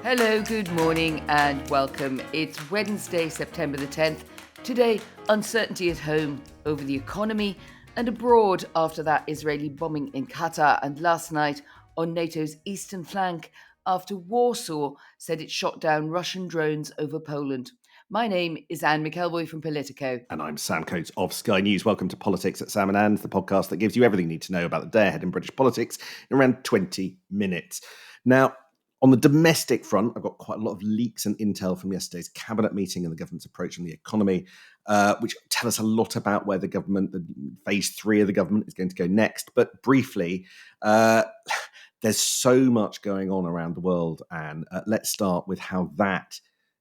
Hello, good morning and welcome. It's Wednesday, September the 10th. Today, uncertainty at home over the economy and abroad after that Israeli bombing in Qatar, and last night on NATO's eastern flank after Warsaw said it shot down Russian drones over Poland. My name is Anne McElvoy from Politico. And I'm Sam Coates of Sky News. Welcome to Politics at Sam and Anne, the podcast that gives you everything you need to know about the day ahead in British politics in around 20 minutes. Now, on the domestic front, I've got quite a lot of leaks and intel from yesterday's cabinet meeting and the government's approach on the economy, which tell us a lot about where the phase 3 of the government is going to go next. But briefly, there's so much going on around the world, and let's start with how that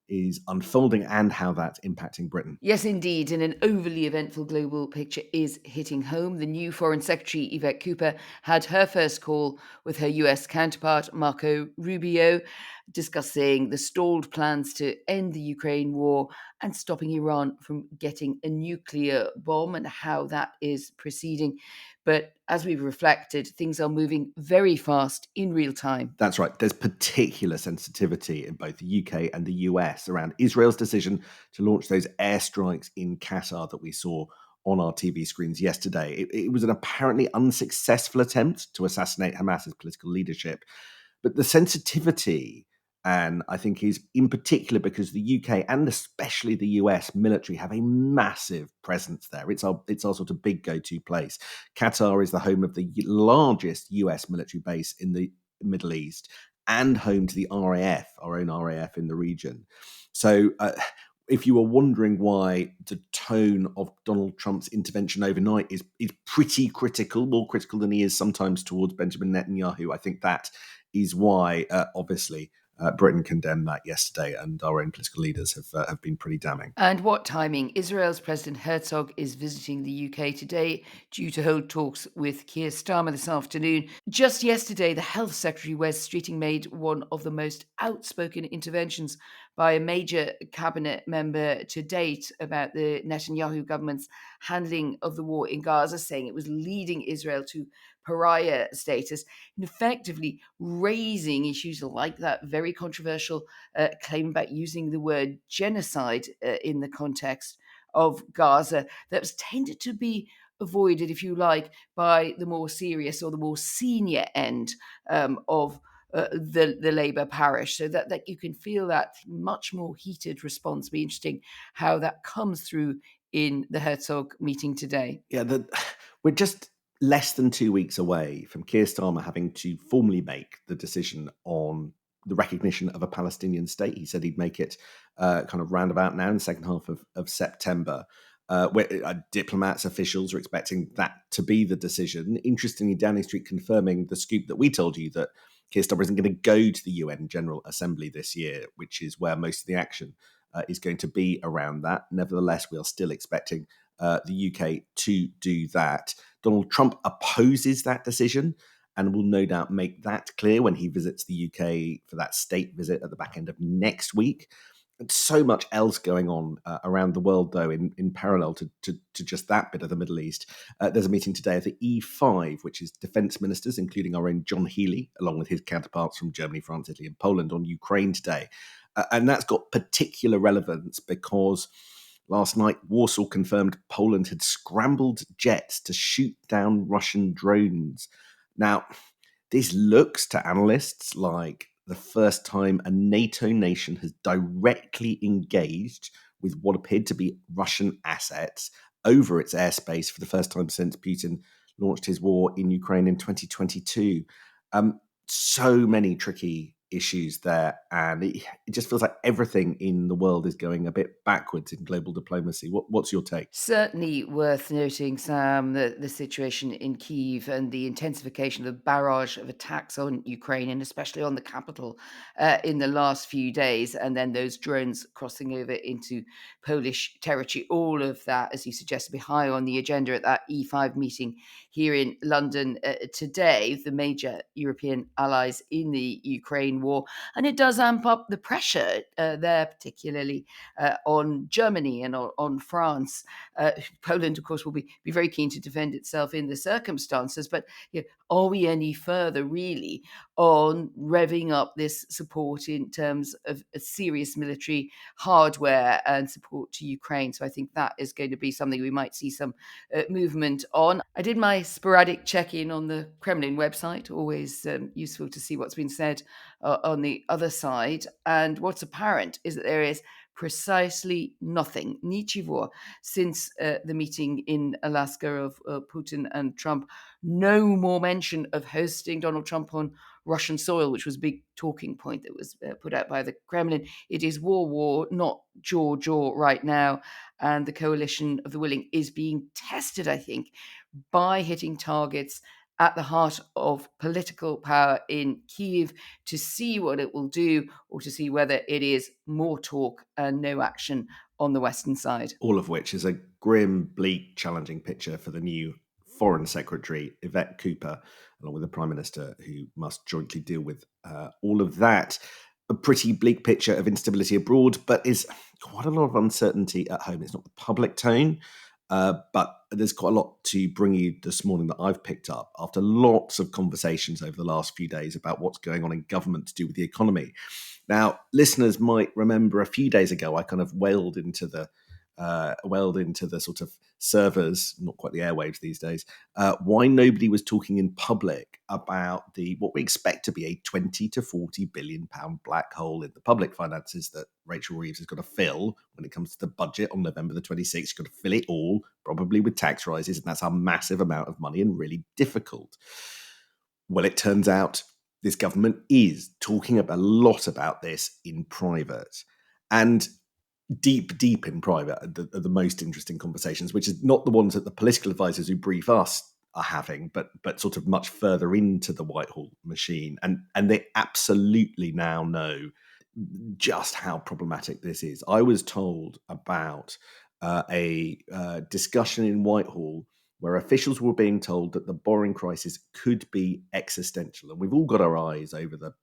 is unfolding and how that's impacting Britain. Yes, indeed. And an overly eventful global picture is hitting home. The new Foreign Secretary, Yvette Cooper, had her first call with her US counterpart, Marco Rubio, discussing the stalled plans to end the Ukraine war and stopping Iran from getting a nuclear bomb and how that is proceeding. But as we've reflected, things are moving very fast in real time. That's right. There's particular sensitivity in both the UK and the US around Israel's decision to launch those airstrikes in Qatar that we saw on our TV screens yesterday. It was an apparently unsuccessful attempt to assassinate Hamas's political leadership. But the sensitivity, and I think, is in particular because the UK and especially the US military have a massive presence there. It's our sort of big go-to place. Qatar is the home of the largest US military base in the Middle East and home to the RAF, our own RAF in the region. So if you were wondering why the tone of Donald Trump's intervention overnight is pretty critical, more critical than he is sometimes towards Benjamin Netanyahu, I think that is why, obviously, Britain condemned that yesterday, and our own political leaders have been pretty damning. And what timing? Israel's President Herzog is visiting the UK today, due to hold talks with Keir Starmer this afternoon. Just yesterday, the Health Secretary, Wes Streeting, made one of the most outspoken interventions by a major cabinet member to date about the Netanyahu government's handling of the war in Gaza, saying it was leading Israel to pariah status, and effectively raising issues like that very controversial claim about using the word genocide in the context of Gaza that was tended to be avoided, if you like, by the more serious or the more senior end of the Labour parish, so that you can feel that much more heated response. Be interesting how that comes through in the Herzog meeting today. Yeah, we're just less than 2 weeks away from Keir Starmer having to formally make the decision on the recognition of a Palestinian state. He said he'd make it kind of roundabout now in the second half of September. Where diplomats, officials are expecting that to be the decision. Interestingly, Downing Street confirming the scoop that we told you, that Keir Starmer isn't going to go to the UN General Assembly this year, which is where most of the action is going to be around that. Nevertheless, we are still expecting the UK to do that. Donald Trump opposes that decision and will no doubt make that clear when he visits the UK for that state visit at the back end of next week. And so much else going on around the world, though, in parallel to just that bit of the Middle East. There's a meeting today of the E5, which is defence ministers, including our own John Healey, along with his counterparts from Germany, France, Italy and Poland on Ukraine today. And that's got particular relevance because last night, Warsaw confirmed Poland had scrambled jets to shoot down Russian drones. Now, this looks to analysts like the first time a NATO nation has directly engaged with what appeared to be Russian assets over its airspace for the first time since Putin launched his war in Ukraine in 2022. So many tricky issues there, and it just feels like everything in the world is going a bit backwards in global diplomacy. What's your take? Certainly worth noting, Sam, the situation in Kyiv and the intensification of the barrage of attacks on Ukraine, and especially on the capital in the last few days, and then those drones crossing over into Polish territory. All of that, as you suggested, be high on the agenda at that E5 meeting here in London today, the major European allies in the Ukraine war. And it does amp up the pressure there, particularly on Germany and on France. Poland, of course, will be very keen to defend itself in the circumstances, but are we any further really on revving up this support in terms of a serious military hardware and support to Ukraine? So I think that is going to be something we might see some movement on. I did my sporadic check in on the Kremlin website, always useful to see what's been said on the other side. And what's apparent is that there is precisely nothing, nichivo, since the meeting in Alaska of Putin and Trump. No more mention of hosting Donald Trump on Russian soil, which was a big talking point that was put out by the Kremlin. It is war, not jaw right now. And the coalition of the willing is being tested, I think, by hitting targets at the heart of political power in Kyiv to see what it will do or to see whether it is more talk and no action on the Western side. All of which is a grim, bleak, challenging picture for the new Foreign Secretary, Yvette Cooper, along with the Prime Minister, who must jointly deal with all of that. A pretty bleak picture of instability abroad, but is quite a lot of uncertainty at home. It's not the public tone, but there's quite a lot to bring you this morning that I've picked up after lots of conversations over the last few days about what's going on in government to do with the economy. Now, listeners might remember a few days ago, I kind of wailed into the sort of servers, not quite the airwaves these days, why nobody was talking in public about what we expect to be a 20 to 40 billion pound black hole in the public finances that Rachel Reeves has got to fill when it comes to the budget on November the 26th. She's got to fill it all, probably with tax rises, and that's a massive amount of money and really difficult. Well, it turns out this government is talking a lot about this in private. And deep in private are the most interesting conversations, which is not the ones that the political advisors who brief us are having, but sort of much further into the Whitehall machine. And they absolutely now know just how problematic this is. I was told about a discussion in Whitehall where officials were being told that the borrowing crisis could be existential, and we've all got our eyes over the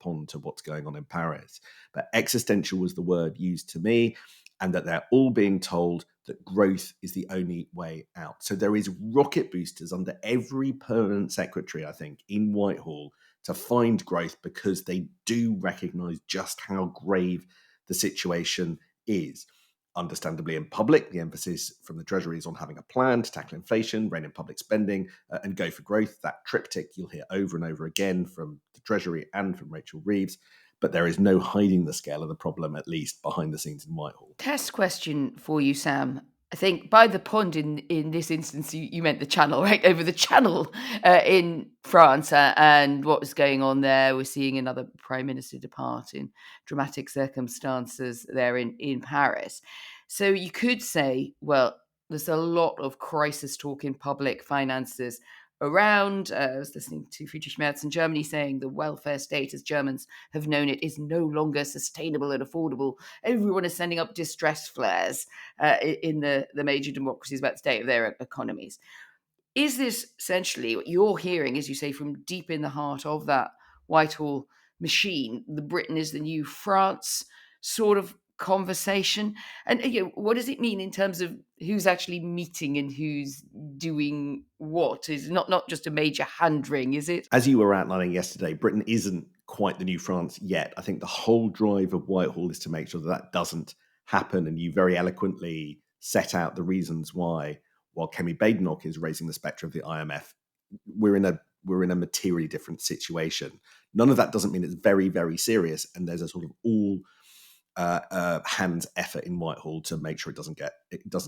pond to what's going on in Paris. But existential was the word used to me, and that they're all being told that growth is the only way out. So there is rocket boosters under every permanent secretary, I think, in Whitehall to find growth because they do recognise just how grave the situation is. Understandably, in public, the emphasis from the Treasury is on having a plan to tackle inflation, rein in public spending, and go for growth. That triptych you'll hear over and over again from the Treasury and from Rachel Reeves. But there is no hiding the scale of the problem, at least behind the scenes in Whitehall. Test question for you, Sam. I think by the pond in this instance, you meant the channel, right? Over the channel in France and what was going on there. We're seeing another prime minister depart in dramatic circumstances there in Paris. So you could say, well, there's a lot of crisis talk in public finances around. I was listening to Friedrich Merz in Germany saying the welfare state, as Germans have known it, is no longer sustainable and affordable. Everyone is sending up distress flares in the major democracies about the state of their economies. Is this essentially what you're hearing, as you say, from deep in the heart of that Whitehall machine? The Britain is the new France sort of conversation, and what does it mean in terms of who's actually meeting and who's doing what? Is not just a major hand wring, is it? As you were outlining yesterday, Britain isn't quite the new France yet. I think the whole drive of Whitehall is to make sure that doesn't happen. And you very eloquently set out the reasons why, while Kemi Badenoch is raising the spectre of the IMF, we're in a materially different situation. None of that doesn't mean it's very, very serious. And there's a sort of all hands effort in Whitehall to make sure it doesn't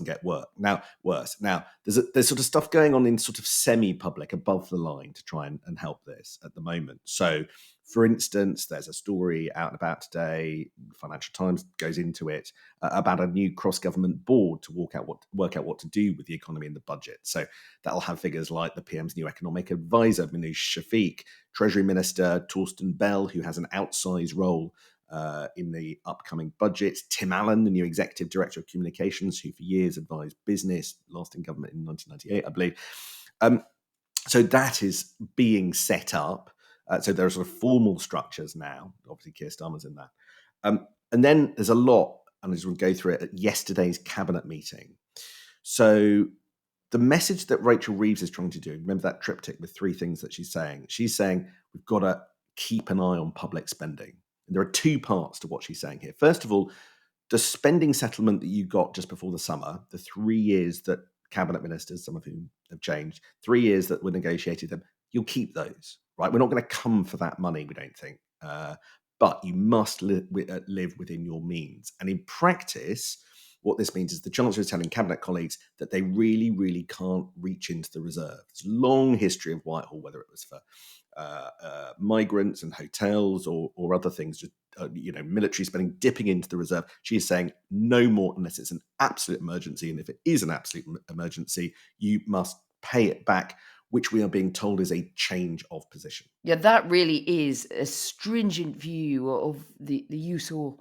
get worse. Now, there's sort of stuff going on in sort of semi-public, above the line, to try and help this at the moment. So, for instance, there's a story out and about today. Financial Times goes into it about a new cross-government board to work out what to do with the economy and the budget. So that'll have figures like the PM's new economic advisor, Minouche Shafik, Treasury Minister Torsten Bell, who has an outsized role in the upcoming budgets. Tim Allen, the new Executive Director of Communications, who for years advised business, last in government in 1998, I believe. So that is being set up. So there are sort of formal structures now. Obviously, Keir Starmer's in that. And then there's a lot, and I just want to go through it, at yesterday's cabinet meeting. So the message that Rachel Reeves is trying to do, remember that triptych with three things that she's saying? She's saying we've got to keep an eye on public spending. And there are two parts to what she's saying here. First of all, the spending settlement that you got just before the summer, the 3 years that cabinet ministers, some of whom have changed, 3 years that were negotiated them, you'll keep those, right? We're not going to come for that money, we don't think. But you must live within your means. And in practice, what this means is the Chancellor is telling cabinet colleagues that they really, really can't reach into the reserve. There's a long history of Whitehall, whether it was for migrants and hotels or other things, just military spending dipping into the reserve. She is saying no more unless it's an absolute emergency, and if it is an absolute emergency, you must pay it back, which we are being told is a change of position. Yeah, that really is a stringent view of the use or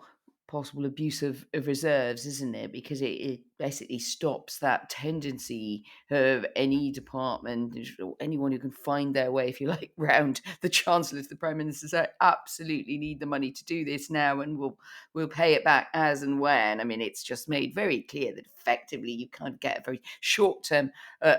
possible abuse of reserves, isn't it? Because it basically stops that tendency of any department or anyone who can find their way, if you like, round the Chancellor to the Prime Minister say, absolutely need the money to do this now, and we'll pay it back as and when. I mean, it's just made very clear that effectively you can't get a very short-term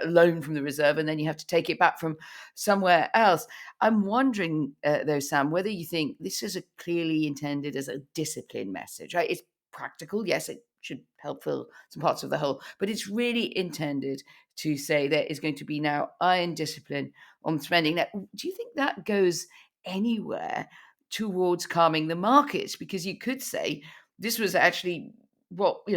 loan from the reserve, and then you have to take it back from somewhere else. I'm wondering, though, Sam, whether you think this is a clearly intended as a discipline message, right? It's practical. Yes, it should help fill some parts of the hole, but it's really intended to say there is going to be now iron discipline on spending. Now, do you think that goes anywhere towards calming the markets? Because you could say this was actually what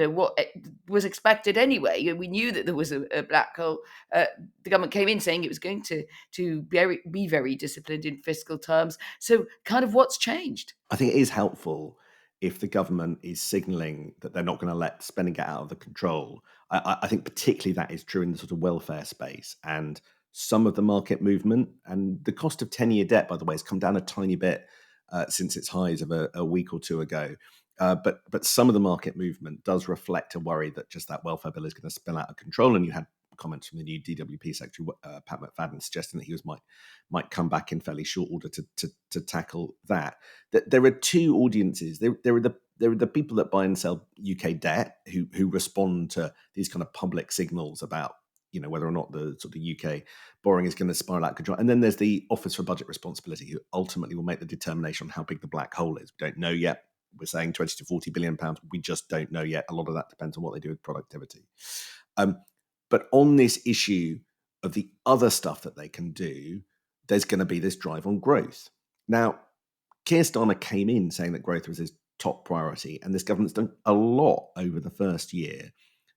was expected anyway. We knew that there was a black hole. The government came in saying it was going to be very disciplined in fiscal terms. So, kind of what's changed? I think it is helpful if the government is signalling that they're not going to let spending get out of the control. I think particularly that is true in the sort of welfare space and some of the market movement. And the cost of 10-year debt, by the way, has come down a tiny bit since its highs of a week or two ago. But some of the market movement does reflect a worry that just that welfare bill is going to spill out of control. And you had comments from the new DWP Secretary, Pat McFadden, suggesting that he might come back in fairly short order to tackle that. That there are two audiences. There are the people that buy and sell UK debt who respond to these kind of public signals about whether or not the sort of UK borrowing is going to spiral out of control. And then there's the Office for Budget Responsibility, who ultimately will make the determination on how big the black hole is. We don't know yet. We're saying 20 to 40 billion pounds. We just don't know yet. A lot of that depends on what they do with productivity. But on this issue of the other stuff that they can do, there's going to be this drive on growth. Now, Keir Starmer came in saying that growth was his top priority, and this government's done a lot over the first year,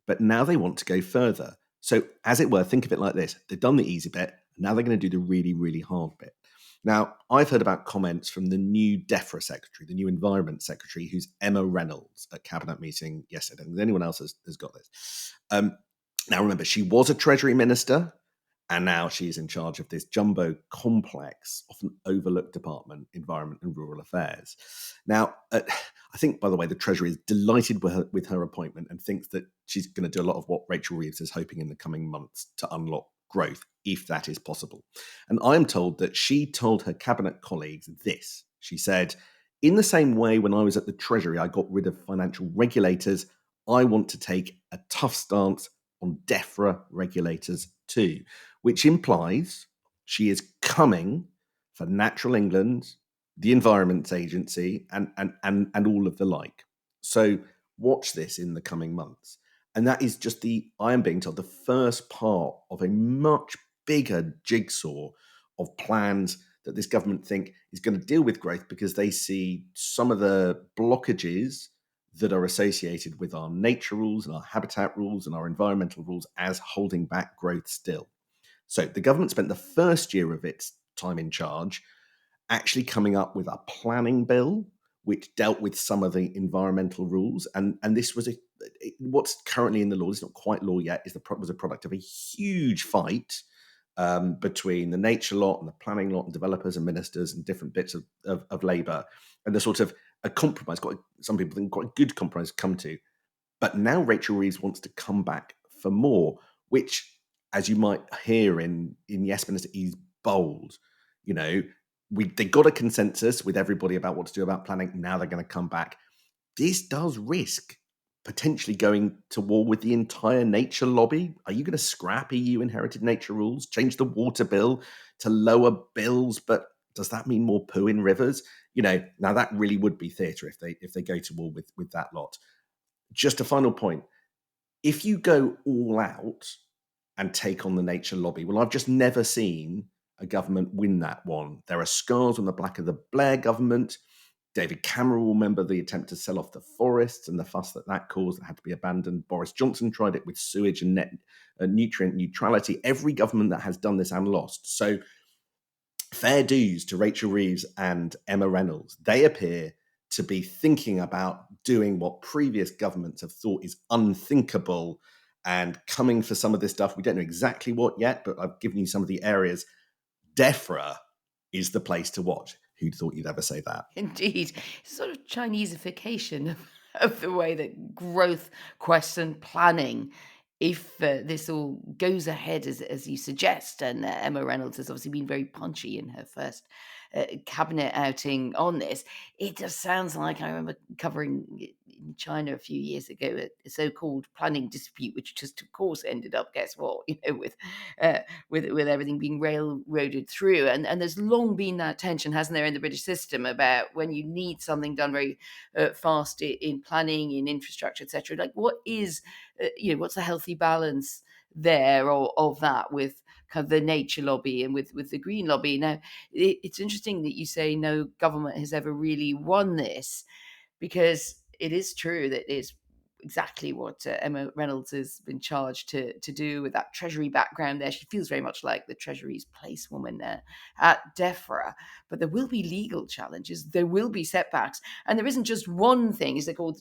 but now they want to go further. So, as it were, think of it like this. They've done the easy bit, now they're going to do the really, really hard bit. Now, I've heard about comments from the new DEFRA secretary, the new Environment Secretary, who's Emma Reynolds, at Cabinet meeting yesterday. And anyone else has got this. Now, remember, she was a Treasury Minister, and now she is in charge of this jumbo complex, often overlooked department, Environment and Rural Affairs. Now, I think, by the way, the Treasury is delighted with her appointment and thinks that she's going to do a lot of what Rachel Reeves is hoping in the coming months to unlock growth, if that is possible. And I am told that she told her cabinet colleagues this. She said, in the same way when I was at the Treasury, I got rid of financial regulators, I want to take a tough stance on DEFRA regulators too, which implies she is coming for Natural England, the Environment Agency, and all of the like. So watch this in the coming months. And that is just I am being told, the first part of a much bigger jigsaw of plans that this government think is going to deal with growth, because they see some of the blockages that are associated with our nature rules and our habitat rules and our environmental rules as holding back growth still. So the government spent the first year of its time in charge actually coming up with a planning bill which dealt with some of the environmental rules. And this was what's currently in the law, it's not quite law yet, was a product of a huge fight between the nature lot and the planning lot and developers and ministers and different bits of Labour, and the sort of a compromise, some people think quite a good compromise come to. But now Rachel Reeves wants to come back for more, which, as you might hear in Yes Minister, is bold. They got a consensus with everybody about what to do about planning. Now they're going to come back. This does risk potentially going to war with the entire nature lobby? Are you going to scrap EU inherited nature rules, change the water bill to lower bills, but does that mean more poo in rivers? Now that really would be theatre if they go to war with that lot. Just a final point. If you go all out and take on the nature lobby, well, I've just never seen a government win that one. There are scars on the back of the Blair government. David Cameron will remember the attempt to sell off the forests and the fuss that caused that had to be abandoned. Boris Johnson tried it with sewage and net nutrient neutrality. Every government that has done this and lost. So fair dues to Rachel Reeves and Emma Reynolds. They appear to be thinking about doing what previous governments have thought is unthinkable and coming for some of this stuff. We don't know exactly what yet, but I've given you some of the areas. DEFRA is the place to watch. Who'd thought you'd ever say that? Indeed. It's sort of Chineseification of the way that growth quests and planning, if this all goes ahead as you suggest, and Emma Reynolds has obviously been very punchy in her first cabinet outing on this, it just sounds like, I remember covering it in China a few years ago, a so-called planning dispute, which just of course ended up, guess what, with everything being railroaded through. And there's long been that tension, hasn't there, in the British system about when you need something done very fast in planning, in infrastructure, etc. Like, what's the healthy balance there of that with kind of the nature lobby and with the green lobby? Now, it's interesting that you say no government has ever really won this, because it is true that it's exactly what Emma Reynolds has been charged to do with that Treasury background there. She feels very much like the Treasury's placewoman at DEFRA. But there will be legal challenges, there will be setbacks, and there isn't just one thing. Is it called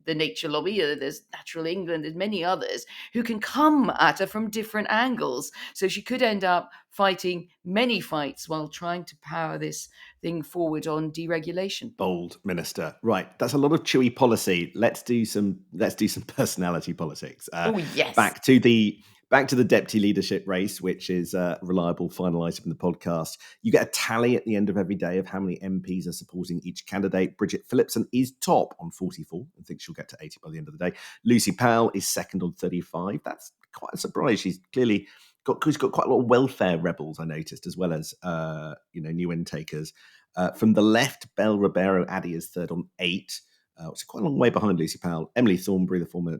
the nature lobby? There's Natural England, there's many others who can come at her from different angles. So she could end up fighting many fights while trying to power this thing forward on deregulation. Bold minister. Right. That's a lot of chewy policy. Let's do some personality politics. Oh, yes. Back to the deputy leadership race, which is a reliable final item in the podcast. You get a tally at the end of every day of how many MPs are supporting each candidate. Bridget Phillipson is top on 44 and thinks she'll get to 80 by the end of the day. Lucy Powell is second on 35. That's quite a surprise. She's got quite a lot of welfare rebels, I noticed, as well as new intakers. From the left, Belle Ribeiro Addy is third on 8, which is quite a long way behind Lucy Powell. Emily Thornberry, the former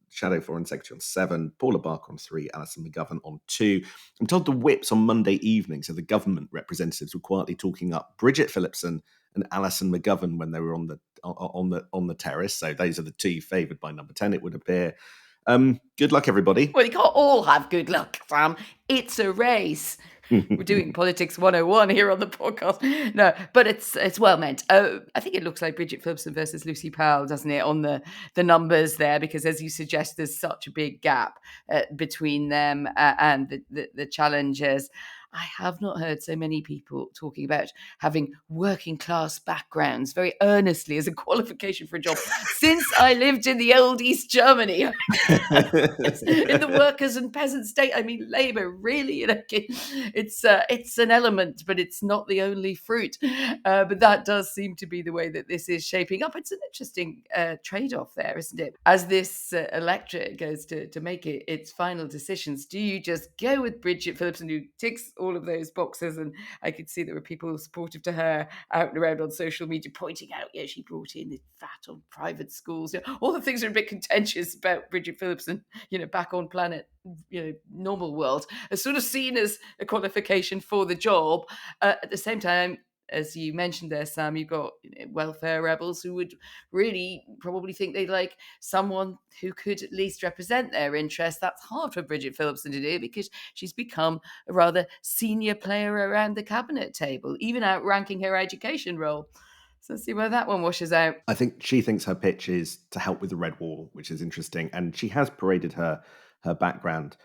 Shadow Foreign Secretary, on 7, Paula Barker on 3, Alison McGovern on 2. I'm told the whips on Monday evening, so the government representatives were quietly talking up Bridget Phillipson and Alison McGovern when they were on the terrace. So those are the two favoured by number 10, it would appear. Good luck, everybody. Well, you can't all have good luck, Sam. It's a race. We're doing Politics 101 here on the podcast. No, but it's well meant. I think it looks like Bridget Phillipson versus Lucy Powell, doesn't it, on the numbers there? Because as you suggest, there's such a big gap between them and the challengers. I have not heard so many people talking about having working class backgrounds very earnestly as a qualification for a job since I lived in the old East Germany. In the workers and peasant state, I mean, Labour really, it's an element, but it's not the only fruit. But that does seem to be the way that this is shaping up. It's an interesting trade-off there, isn't it? As this electorate goes to make its final decisions, do you just go with Bridget Phillipson, who ticks all of those boxes? And I could see there were people supportive to her out and around on social media, pointing out, she brought in the VAT on private schools, all the things that are a bit contentious about Bridget Phillipson, back on planet, normal world, are sort of seen as a qualification for the job. At the same time, as you mentioned there, Sam, you've got welfare rebels who would really probably think they'd like someone who could at least represent their interests. That's hard for Bridget Phillipson to do because she's become a rather senior player around the cabinet table, even outranking her education role. So let's see where that one washes out. I think she thinks her pitch is to help with the red wall, which is interesting, and she has paraded her background.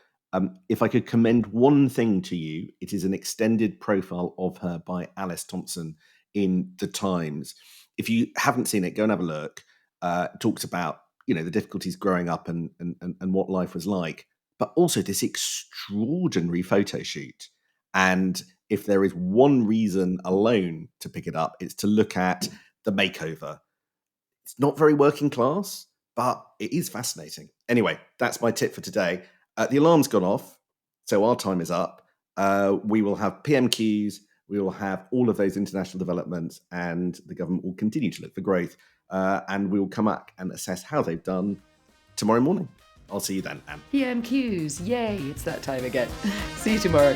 If I could commend one thing to you, it is an extended profile of her by Alice Thompson in The Times. If you haven't seen it, go and have a look. It talks about the difficulties growing up and what life was like, but also this extraordinary photo shoot. And if there is one reason alone to pick it up, it's to look at the makeover. It's not very working class, but it is fascinating. Anyway, that's my tip for today. The alarm's gone off, so our time is up. We will have PMQs, we will have all of those international developments, and the government will continue to look for growth. And we will come back and assess how they've done tomorrow morning. I'll see you then, Anne. PMQs, yay, it's that time again. See you tomorrow.